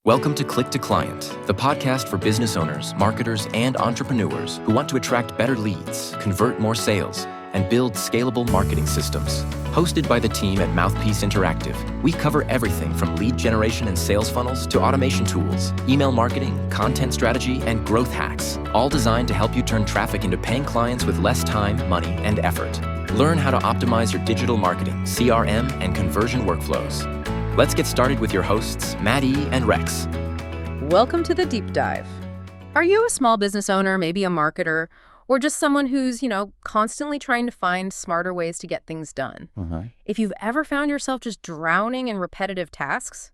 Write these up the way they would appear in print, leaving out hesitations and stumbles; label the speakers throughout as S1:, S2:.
S1: Welcome to Click to Client, the podcast for business owners, marketers, and entrepreneurs who want to attract better leads, convert more sales, and build scalable marketing systems. Hosted by the team at Mouthpiece Interactive, we cover everything from lead generation and sales funnels to automation tools, email marketing, content strategy, and growth hacks, all designed to help you turn traffic into paying clients with less time, money, and effort. Learn how to optimize your digital marketing, CRM, and conversion workflows. Let's get started with your hosts, Maddie and Rex.
S2: Welcome to the Deep Dive. Are you a small business owner, maybe a marketer, or just someone who's, constantly trying to find smarter ways to get things done? If you've ever found yourself just drowning in repetitive tasks,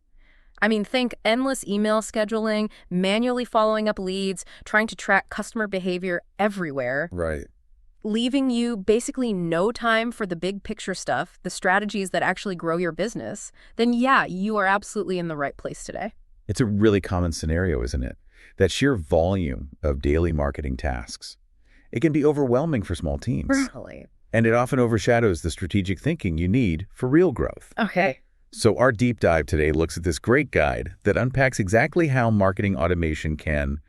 S2: think endless email scheduling, manually following up leads, trying to track customer behavior everywhere.
S3: Right.
S2: Leaving you basically no time for the big picture stuff, the strategies that actually grow your business, then yeah, you are absolutely in the right place today.
S3: It's a really common scenario, isn't it? That sheer volume of daily marketing tasks. It can be overwhelming for small teams.
S2: Really?
S3: And it often overshadows the strategic thinking you need for real growth.
S2: Okay.
S3: So our deep dive today looks at this great guide that unpacks exactly how marketing automation can,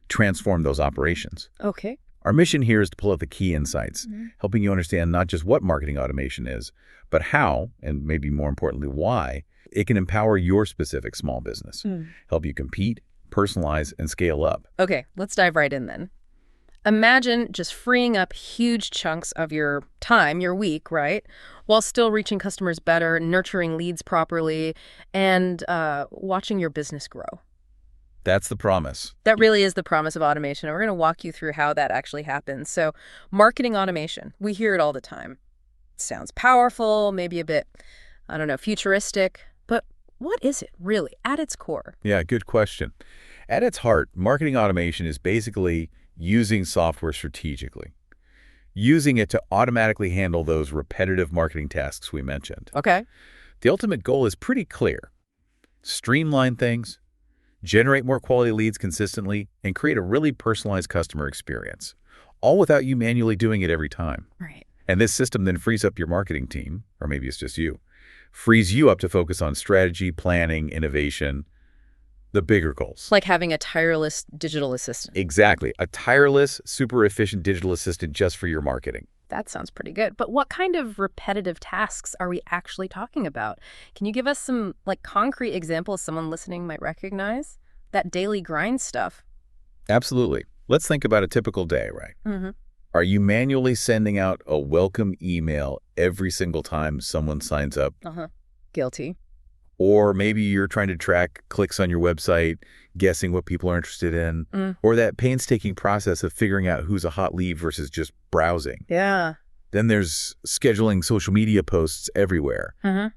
S3: transform those operations.
S2: Okay.
S3: Our mission here is to pull out the key insights, helping you understand not just what marketing automation is, but how, and maybe more importantly, why, it can empower your specific small business, help you compete, personalize, and scale up.
S2: Okay, let's dive right in then. Imagine just freeing up huge chunks of your time, your week, right? While still reaching customers better, nurturing leads properly, and watching your business grow.
S3: That's the promise.
S2: That really is the promise of automation, and we're going to walk you through how that actually happens. So, marketing automation, we hear it all the time. It sounds powerful, maybe a bit, futuristic, but what is it really at its core?
S3: Yeah, good question. At its heart, marketing automation is basically using software strategically, using it to automatically handle those repetitive marketing tasks we mentioned.
S2: Okay.
S3: The ultimate goal is pretty clear. Streamline things, generate more quality leads consistently, and create a really personalized customer experience, all without you manually doing it every time.
S2: Right.
S3: And this system then frees up your marketing team, or maybe it's just you, frees you up to focus on strategy, planning, innovation, the bigger goals.
S2: Like having a tireless digital assistant.
S3: Exactly. A tireless, super efficient digital assistant just for your marketing.
S2: That sounds pretty good. But what kind of repetitive tasks are we actually talking about? Can you give us some concrete examples someone listening might recognize? That daily grind stuff.
S3: Absolutely. Let's think about a typical day, right? Are you manually sending out a welcome email every single time someone signs up?
S2: Guilty.
S3: Or maybe you're trying to track clicks on your website, guessing what people are interested in, or that painstaking process of figuring out who's a hot lead versus just browsing.
S2: Yeah.
S3: Then there's scheduling social media posts everywhere,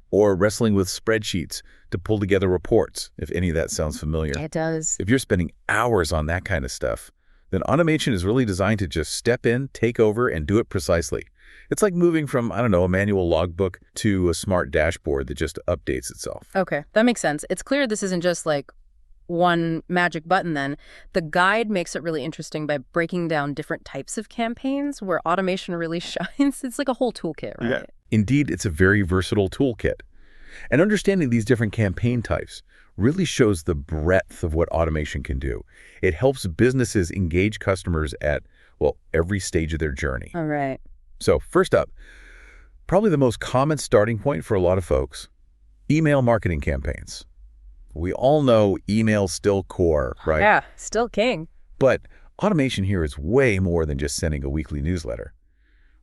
S3: or wrestling with spreadsheets to pull together reports, if any of that sounds familiar.
S2: It does.
S3: If you're spending hours on that kind of stuff, then automation is really designed to just step in, take over, and do it precisely. It's like moving from, a manual logbook to a smart dashboard that just updates itself.
S2: Okay, that makes sense. It's clear this isn't just one magic button then. The guide makes it really interesting by breaking down different types of campaigns where automation really shines. It's like a whole toolkit, right?
S3: Yeah. Indeed, it's a very versatile toolkit. And understanding these different campaign types really shows the breadth of what automation can do. It helps businesses engage customers at, every stage of their journey.
S2: All right.
S3: So first up, probably the most common starting point for a lot of folks, email marketing campaigns. We all know email's still core, right?
S2: Yeah, still king.
S3: But automation here is way more than just sending a weekly newsletter.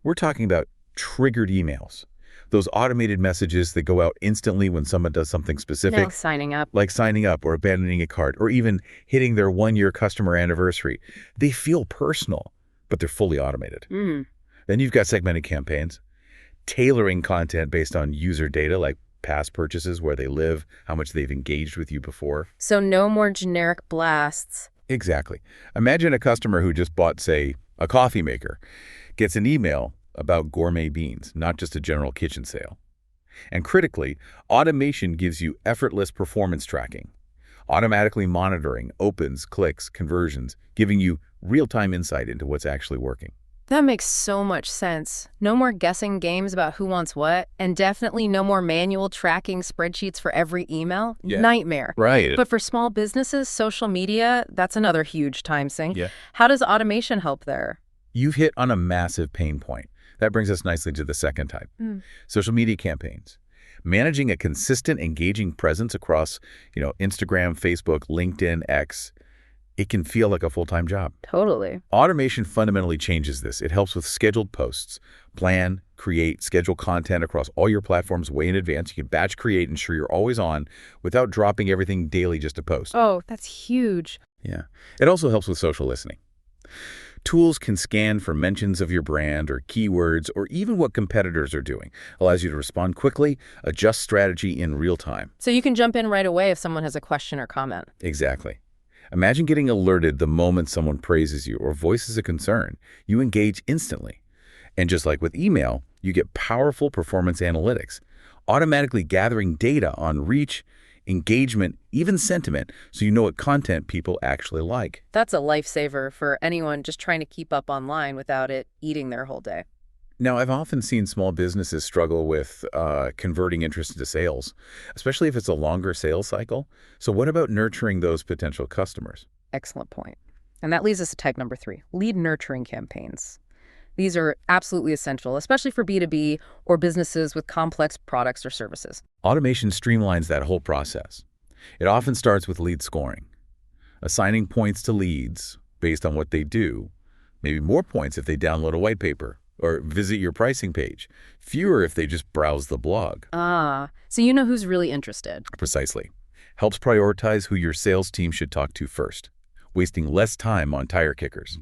S3: We're talking about triggered emails, those automated messages that go out instantly when someone does something specific.
S2: Like signing up.
S3: Like signing up or abandoning a cart or even hitting their one-year customer anniversary. They feel personal, but they're fully automated. Then you've got segmented campaigns, tailoring content based on user data like past purchases, where they live, how much they've engaged with you before.
S2: So no more generic blasts.
S3: Exactly. Imagine a customer who just bought, say, a coffee maker, gets an email about gourmet beans, not just a general kitchen sale. And critically, automation gives you effortless performance tracking, automatically monitoring opens, clicks, conversions, giving you real-time insight into what's actually working.
S2: That makes so much sense. No more guessing games about who wants what, and definitely no more manual tracking spreadsheets for every email.
S3: Yeah.
S2: Nightmare.
S3: Right.
S2: But for small businesses, social media, that's another huge time sink.
S3: Yeah.
S2: How does automation help there?
S3: You've hit on a massive pain point. That brings us nicely to the second type, social media campaigns. Managing a consistent, engaging presence across, Instagram, Facebook, LinkedIn, X, it can feel like a full-time job.
S2: Totally.
S3: Automation fundamentally changes this. It helps with scheduled posts. Plan, create, schedule content across all your platforms way in advance. You can batch create, ensure you're always on without dropping everything daily just to post.
S2: Oh, that's huge.
S3: Yeah. It also helps with social listening. Tools can scan for mentions of your brand or keywords or even what competitors are doing. Allows you to respond quickly, adjust strategy in real time.
S2: So you can jump in right away if someone has a question or comment.
S3: Exactly. Imagine getting alerted the moment someone praises you or voices a concern. You engage instantly. And just like with email, you get powerful performance analytics, automatically gathering data on reach, engagement, even sentiment, so you know what content people actually like.
S2: That's a lifesaver for anyone just trying to keep up online without it eating their whole day.
S3: Now, I've often seen small businesses struggle with converting interest into sales, especially if it's a longer sales cycle. So what about nurturing those potential customers?
S2: Excellent point. And that leads us to type number 3, lead nurturing campaigns. These are absolutely essential, especially for B2B or businesses with complex products or services.
S3: Automation streamlines that whole process. It often starts with lead scoring, assigning points to leads based on what they do, maybe more points if they download a white paper or visit your pricing page, fewer if they just browse the blog.
S2: So you know who's really interested.
S3: Precisely. Helps prioritize who your sales team should talk to first, wasting less time on tire kickers.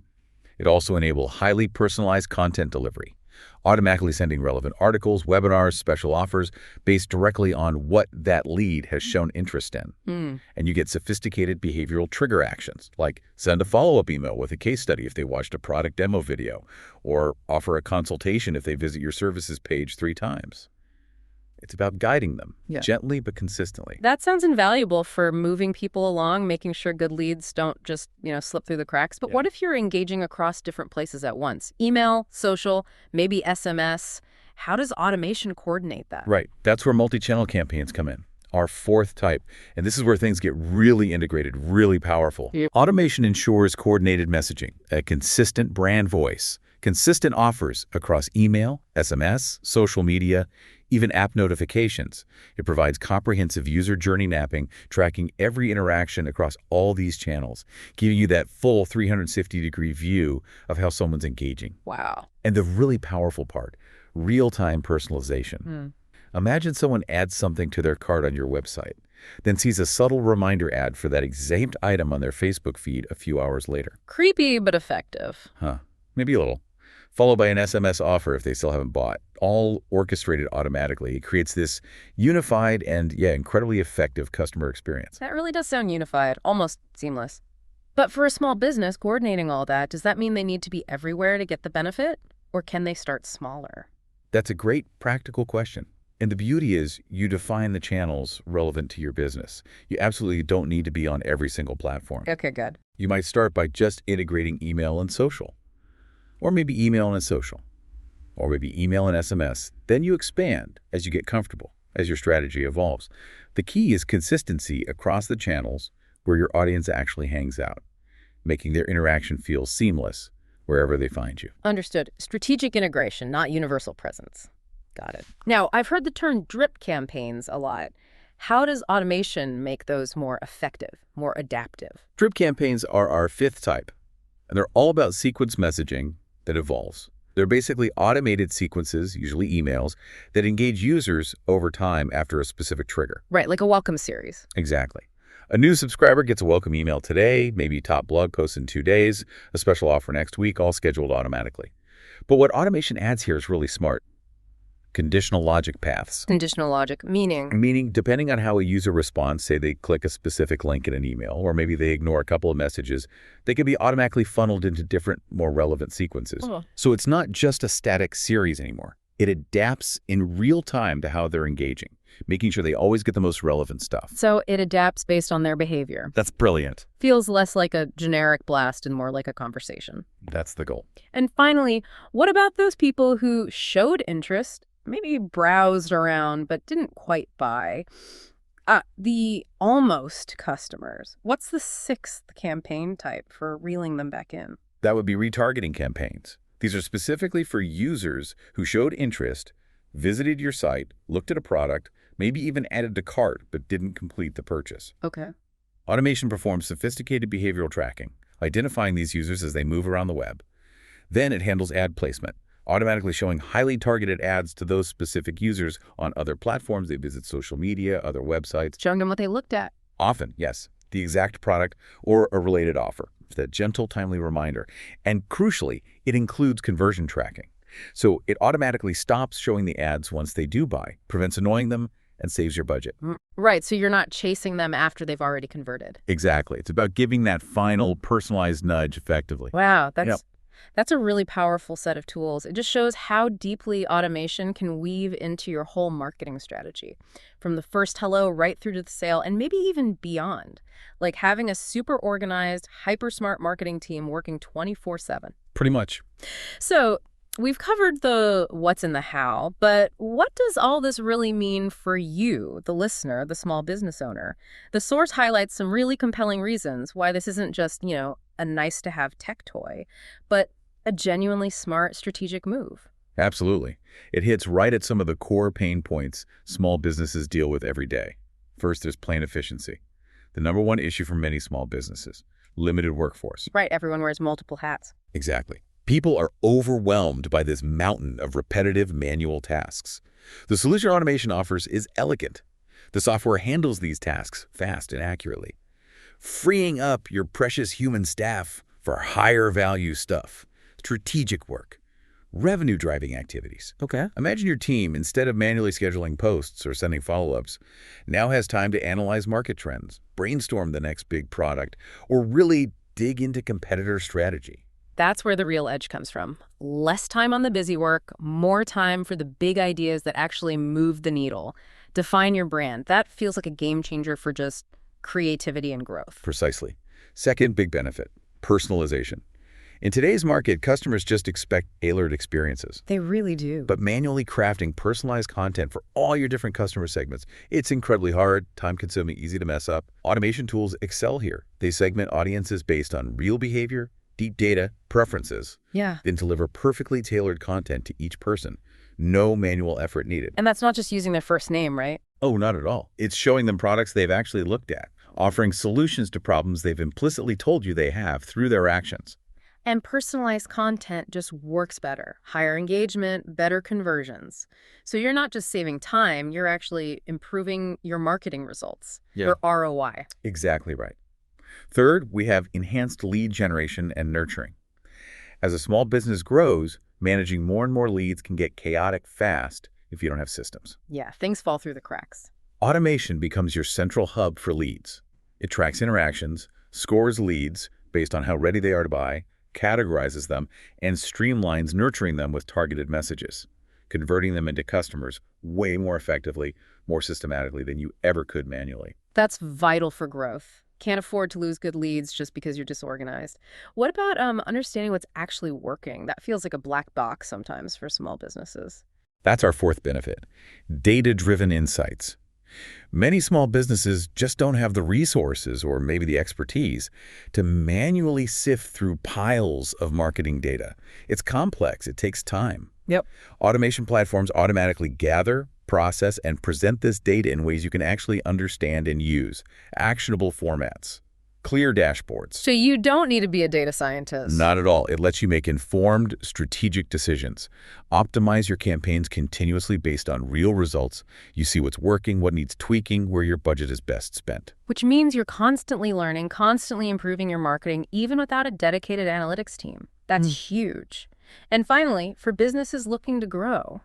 S3: It also enables highly personalized content delivery, automatically sending relevant articles, webinars, special offers based directly on what that lead has shown interest in. And you get sophisticated behavioral trigger actions, like send a follow-up email with a case study if they watched a product demo video, or offer a consultation if they visit your services page 3 times. It's about guiding them, gently but consistently.
S2: That sounds invaluable for moving people along, making sure good leads don't just, slip through the cracks. But what if you're engaging across different places at once? Email, social, maybe SMS. How does automation coordinate that?
S3: Right. That's where multi-channel campaigns come in. Our fourth type. And this is where things get really integrated, really powerful. Automation ensures coordinated messaging, a consistent brand voice, consistent offers across email, SMS, social media, even app notifications. It provides comprehensive user journey mapping, tracking every interaction across all these channels, giving you that full 360-degree view of how someone's engaging.
S2: Wow.
S3: And the really powerful part, real-time personalization. Imagine someone adds something to their cart on your website, then sees a subtle reminder ad for that exact item on their Facebook feed a few hours later.
S2: Creepy, but effective.
S3: Maybe a little. Followed by an SMS offer if they still haven't bought, all orchestrated automatically. It creates this unified and, incredibly effective customer experience.
S2: That really does sound unified, almost seamless. But for a small business, coordinating all that, does that mean they need to be everywhere to get the benefit? Or can they start smaller?
S3: That's a great practical question. And the beauty is you define the channels relevant to your business. You absolutely don't need to be on every single platform.
S2: Okay, good.
S3: You might start by just integrating email and social. Or maybe email and social, or maybe email and SMS. Then you expand as you get comfortable, as your strategy evolves. The key is consistency across the channels where your audience actually hangs out, making their interaction feel seamless wherever they find you.
S2: Understood. Strategic integration, not universal presence. Got it. Now, I've heard the term drip campaigns a lot. How does automation make those more effective, more adaptive?
S3: Drip campaigns are our fifth type, and they're all about sequence messaging that evolves. They're basically automated sequences, usually emails, that engage users over time after a specific trigger.
S2: Right, like a welcome series.
S3: Exactly. A new subscriber gets a welcome email today, maybe top blog post in 2 days, a special offer next week, all scheduled automatically. But what automation adds here is really smart. Conditional logic paths.
S2: Conditional logic, meaning?
S3: Meaning, depending on how a user responds, say they click a specific link in an email, or maybe they ignore a couple of messages, they can be automatically funneled into different, more relevant sequences. So it's not just a static series anymore. It adapts in real time to how they're engaging, making sure they always get the most relevant stuff.
S2: So it adapts based on their behavior.
S3: That's brilliant.
S2: Feels less like a generic blast and more like a conversation.
S3: That's the goal.
S2: And finally, what about those people who showed interest, maybe browsed around, but didn't quite buy? The almost customers. What's the sixth campaign type for reeling them back in?
S3: That would be retargeting campaigns. These are specifically for users who showed interest, visited your site, looked at a product, maybe even added to cart, but didn't complete the purchase.
S2: Okay.
S3: Automation performs sophisticated behavioral tracking, identifying these users as they move around the web. Then it handles ad placement, automatically showing highly targeted ads to those specific users on other platforms. They visit social media, other websites.
S2: Showing them what they looked at.
S3: Often, yes, the exact product or a related offer. That gentle, timely reminder. And crucially, it includes conversion tracking. So it automatically stops showing the ads once they do buy, prevents annoying them, and saves your budget.
S2: Right, so you're not chasing them after they've already converted.
S3: Exactly. It's about giving that final personalized nudge effectively.
S2: Wow, that's a really powerful set of tools. It just shows how deeply automation can weave into your whole marketing strategy, from the first hello right through to the sale, and maybe even beyond. Like having a super organized, hyper-smart marketing team working 24/7.
S3: Pretty much.
S2: So we've covered the what's in the how, but what does all this really mean for you, the listener, the small business owner? The source highlights some really compelling reasons why this isn't just, a nice-to-have tech toy, but a genuinely smart strategic move.
S3: Absolutely. It hits right at some of the core pain points small businesses deal with every day. First, there's plain efficiency. The number one issue for many small businesses, limited workforce.
S2: Right, everyone wears multiple hats.
S3: Exactly. People are overwhelmed by this mountain of repetitive manual tasks. The solution automation offers is elegant. The software handles these tasks fast and accurately, freeing up your precious human staff for higher value stuff, strategic work, revenue-driving activities.
S4: Okay.
S3: Imagine your team, instead of manually scheduling posts or sending follow-ups, now has time to analyze market trends, brainstorm the next big product, or really dig into competitor strategy.
S2: That's where the real edge comes from. Less time on the busy work, more time for the big ideas that actually move the needle. Define your brand. That feels like a game changer for just creativity and growth.
S3: Precisely. Second big benefit, personalization. In today's market, customers just expect tailored experiences.
S2: They really do.
S3: But manually crafting personalized content for all your different customer segments, it's incredibly hard, time-consuming, easy to mess up. Automation tools excel here. They segment audiences based on real behavior, deep data, preferences,
S2: Yeah.
S3: then deliver perfectly tailored content to each person. No manual effort needed.
S2: And that's not just using their first name, right?
S3: Oh, not at all. It's showing them products they've actually looked at, offering solutions to problems they've implicitly told you they have through their actions.
S2: And personalized content just works better. Higher engagement, better conversions. So you're not just saving time, you're actually improving your marketing results, your ROI.
S3: Exactly right. Third, we have enhanced lead generation and nurturing. As a small business grows, managing more and more leads can get chaotic fast if you don't have systems.
S2: Yeah, things fall through the cracks.
S3: Automation becomes your central hub for leads. It tracks interactions, scores leads based on how ready they are to buy, categorizes them, and streamlines nurturing them with targeted messages, converting them into customers way more effectively, more systematically than you ever could manually.
S2: That's vital for growth. Can't afford to lose good leads just because you're disorganized. What about understanding what's actually working? That feels like a black box sometimes for small businesses.
S3: That's our fourth benefit, data-driven insights. Many small businesses just don't have the resources or maybe the expertise to manually sift through piles of marketing data. It's complex. It takes time.
S2: Yep.
S3: Automation platforms automatically gather, process, and present this data in ways you can actually understand and use. Actionable formats, clear dashboards.
S2: So you don't need to be a data scientist.
S3: Not at all. It lets you make informed, strategic decisions. Optimize your campaigns continuously based on real results. You see what's working, what needs tweaking, where your budget is best spent.
S2: Which means you're constantly learning, constantly improving your marketing, even without a dedicated analytics team. That's huge. And finally, for businesses looking to grow,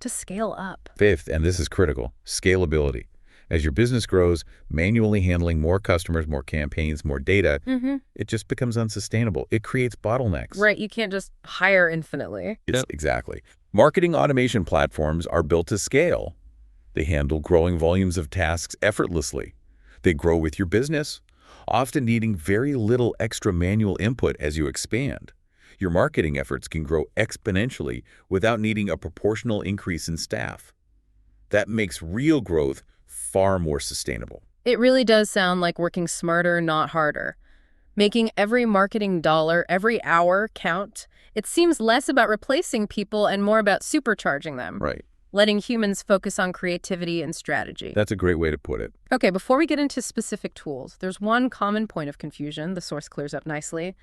S2: to scale up.
S3: Fifth, and this is critical, scalability. As your business grows, manually handling more customers, more campaigns, more data, it just becomes unsustainable. It creates bottlenecks.
S2: Right, you can't just hire infinitely.
S3: Exactly. Marketing automation platforms are built to scale. They handle growing volumes of tasks effortlessly. They grow with your business, often needing very little extra manual input as you expand. Your marketing efforts can grow exponentially without needing a proportional increase in staff. That makes real growth far more sustainable.
S2: It really does sound like working smarter, not harder. Making every marketing dollar, every hour count. It seems less about replacing people and more about supercharging them.
S3: Right.
S2: Letting humans focus on creativity and strategy.
S3: That's a great way to put it.
S2: Okay, before we get into specific tools, there's one common point of confusion. The source clears up nicely.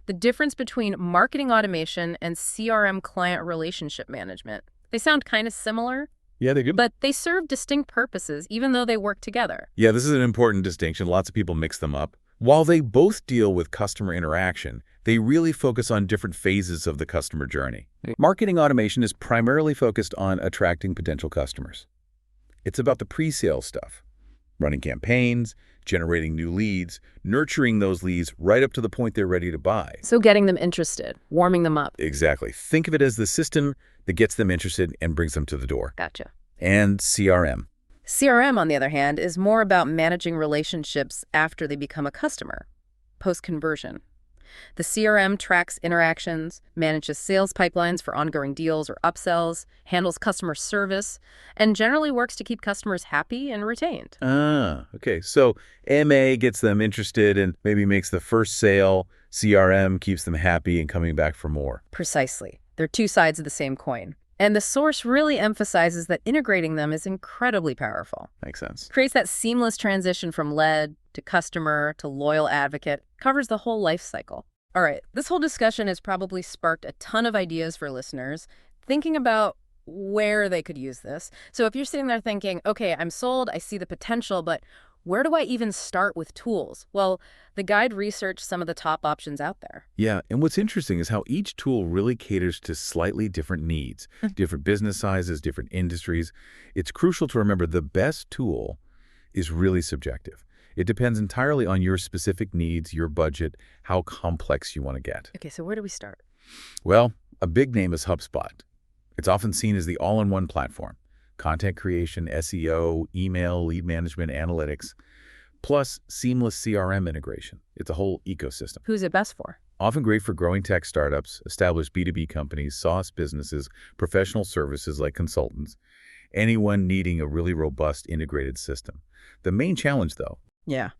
S2: The difference between marketing automation and CRM client relationship management. They sound kind of similar.
S3: Yeah, they do.
S2: But they serve distinct purposes, even though they work together.
S3: Yeah, this is an important distinction. Lots of people mix them up. While they both deal with customer interaction, they really focus on different phases of the customer journey. Marketing automation is primarily focused on attracting potential customers. It's about the pre-sale stuff, running campaigns, generating new leads, nurturing those leads right up to the point they're ready to buy.
S2: So getting them interested, warming them up.
S3: Exactly. Think of it as the system that gets them interested and brings them to the door.
S2: Gotcha.
S3: And CRM.
S2: CRM, on the other hand, is more about managing relationships after they become a customer, post-conversion. The CRM tracks interactions, manages sales pipelines for ongoing deals or upsells, handles customer service, and generally works to keep customers happy and retained.
S3: Okay. So MA gets them interested and maybe makes the first sale. CRM keeps them happy and coming back for more.
S2: Precisely. They're two sides of the same coin. And the source really emphasizes that integrating them is incredibly powerful.
S3: Makes sense.
S2: Creates that seamless transition from lead to customer to loyal advocate, covers the whole life cycle. All right, this whole discussion has probably sparked a ton of ideas for listeners, thinking about where they could use this. So if you're sitting there thinking, okay, I'm sold, I see the potential, but where do I even start with tools? Well, the guide researched some of the top options out there.
S3: Yeah, and what's interesting is how each tool really caters to slightly different needs, different business sizes, different industries. It's crucial to remember the best tool is really subjective. It depends entirely on your specific needs, your budget, how complex you want to get.
S2: Okay, so where do we start?
S3: Well, a big name is HubSpot. It's often seen as the all-in-one platform. Content creation, SEO, email, lead management, analytics, plus seamless CRM integration. It's a whole ecosystem.
S2: Who's it best for?
S3: Often great for growing tech startups, established B2B companies, SaaS businesses, professional services like consultants, anyone needing a really robust integrated system. The main challenge, though.
S2: Yeah.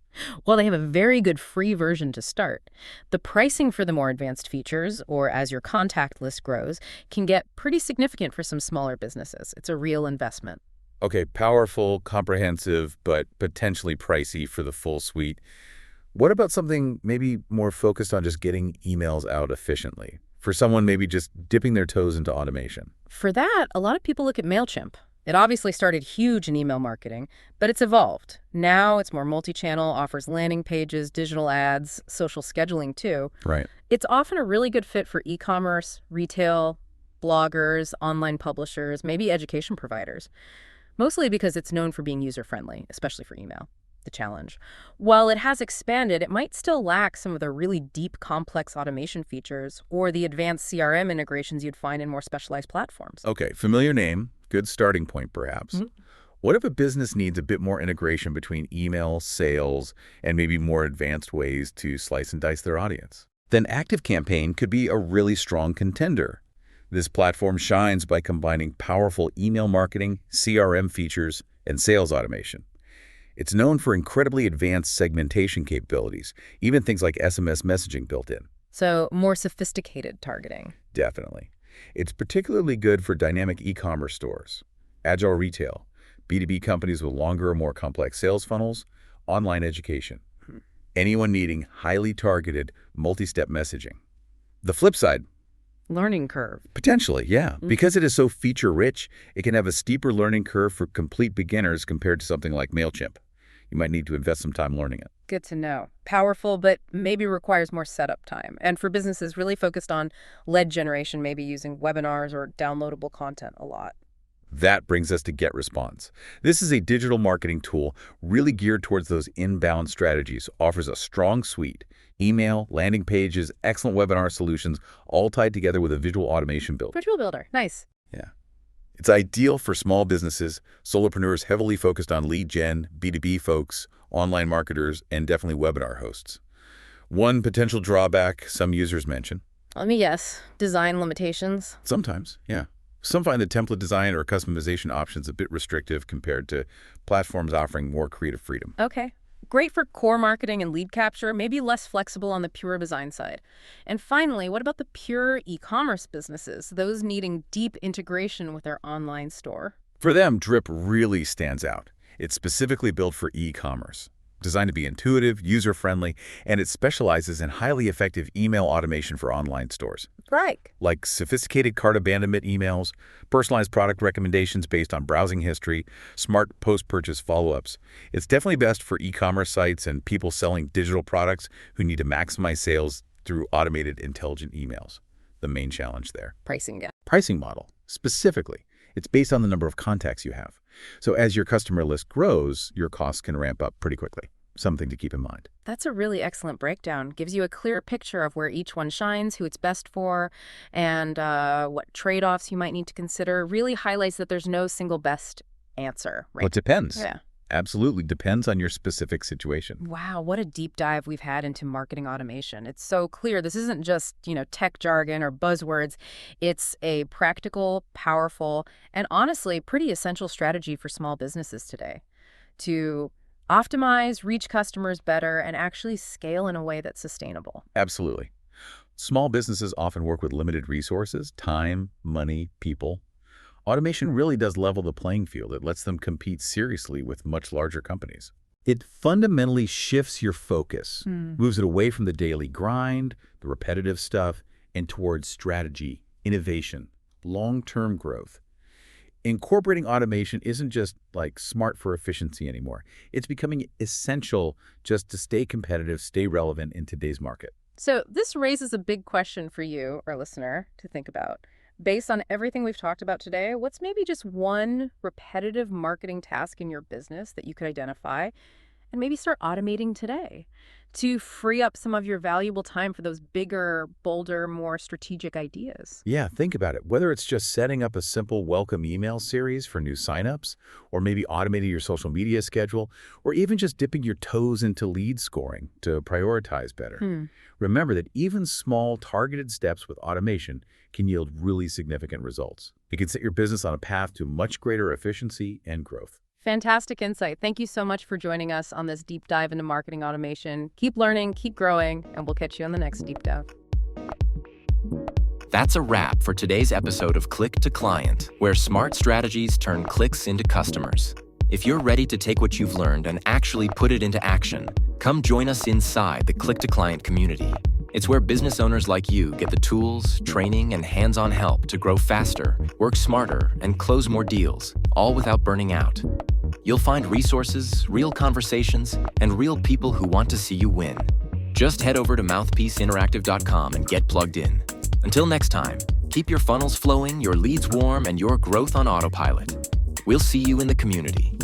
S2: Well, they have a very good free version to start. The pricing for the more advanced features, or as your contact list grows, can get pretty significant for some smaller businesses. It's a real investment.
S3: Okay, powerful, comprehensive, but potentially pricey for the full suite. What about something maybe more focused on just getting emails out efficiently? For someone maybe just dipping their toes into automation?
S2: For that, a lot of people look at Mailchimp. It obviously started huge in email marketing, but it's evolved. Now it's more multi-channel, offers landing pages, digital ads, social scheduling too.
S3: Right.
S2: It's often a really good fit for e-commerce, retail, bloggers, online publishers, maybe education providers. Mostly because it's known for being user-friendly, especially for email. The challenge. While it has expanded, it might still lack some of the really deep, complex automation features or the advanced CRM integrations you'd find in more specialized platforms.
S3: Okay, familiar name, good starting point perhaps.
S2: Mm-hmm.
S3: What if a business needs a bit more integration between email, sales, and maybe more advanced ways to slice and dice their audience? Then ActiveCampaign could be a really strong contender. This platform shines by combining powerful email marketing, CRM features, and sales automation. It's known for incredibly advanced segmentation capabilities, even things like SMS messaging built in.
S2: So more sophisticated targeting.
S3: Definitely. It's particularly good for dynamic e-commerce stores, agile retail, B2B companies with longer or more complex sales funnels, online education. Anyone needing highly targeted, multi-step messaging. The flip side.
S2: Learning curve.
S3: Potentially, yeah. Because it is so feature-rich, it can have a steeper learning curve for complete beginners compared to something like Mailchimp. You might need to invest some time learning it.
S2: Good to know. Powerful, but maybe requires more setup time. And for businesses really focused on lead generation, maybe using webinars or downloadable content a lot.
S3: That brings us to GetResponse. This is a digital marketing tool really geared towards those inbound strategies, offers a strong suite. Email, landing pages, excellent webinar solutions, all tied together with a visual automation build.
S2: Visual builder. Nice.
S3: Yeah. It's ideal for small businesses, solopreneurs heavily focused on lead gen, B2B folks, online marketers, and definitely webinar hosts. One potential drawback some users mention.
S2: Let me guess. Design limitations?
S3: Sometimes, yeah. Some find the template design or customization options a bit restrictive compared to platforms offering more creative freedom.
S2: Okay. Great for core marketing and lead capture, maybe less flexible on the pure design side. And finally, what about the pure e-commerce businesses, those needing deep integration with their online store?
S3: For them, Drip really stands out. It's specifically built for e-commerce, designed to be intuitive, user-friendly, and it specializes in highly effective email automation for online stores.
S2: Right.
S3: Like sophisticated cart abandonment emails, personalized product recommendations based on browsing history, smart post-purchase follow-ups. It's definitely best for e-commerce sites and people selling digital products who need to maximize sales through automated intelligent emails. The main challenge there.
S2: Pricing gap.
S3: Pricing model, specifically. It's based on the number of contacts you have. So as your customer list grows, your costs can ramp up pretty quickly. Something to keep in mind.
S2: That's a really excellent breakdown. Gives you a clear picture of where each one shines, who it's best for, and what trade-offs you might need to consider. Really highlights that there's no single best answer, right?
S3: Well, it depends.
S2: Yeah.
S3: Absolutely depends on your specific situation.
S2: Wow, what a deep dive we've had into marketing automation. It's so clear. This isn't just, tech jargon or buzzwords. It's a practical, powerful, and honestly pretty essential strategy for small businesses today to optimize, reach customers better, and actually scale in a way that's sustainable.
S3: Absolutely. Small businesses often work with limited resources, time, money, people. Automation really does level the playing field. It lets them compete seriously with much larger companies. It fundamentally shifts your focus, moves it away from the daily grind, the repetitive stuff, and towards strategy, innovation, long-term growth. Incorporating automation isn't just like smart for efficiency anymore. It's becoming essential just to stay competitive, stay relevant in today's market.
S2: So this raises a big question for you, our listener, to think about. Based on everything we've talked about today, what's maybe just one repetitive marketing task in your business that you could identify and maybe start automating today to free up some of your valuable time for those bigger, bolder, more strategic ideas?
S3: Yeah, think about it. Whether it's just setting up a simple welcome email series for new signups, or maybe automating your social media schedule, or even just dipping your toes into lead scoring to prioritize better. Remember that even small, targeted steps with automation can yield really significant results. It can set your business on a path to much greater efficiency and growth.
S2: Fantastic insight. Thank you so much for joining us on this deep dive into marketing automation. Keep learning, keep growing, and we'll catch you on the next deep dive.
S1: That's a wrap for today's episode of Click to Client, where smart strategies turn clicks into customers. If you're ready to take what you've learned and actually put it into action, come join us inside the Click to Client community. It's where business owners like you get the tools, training, and hands-on help to grow faster, work smarter, and close more deals, all without burning out. You'll find resources, real conversations, and real people who want to see you win. Just head over to mouthpieceinteractive.com and get plugged in. Until next time, keep your funnels flowing, your leads warm, and your growth on autopilot. We'll see you in the community.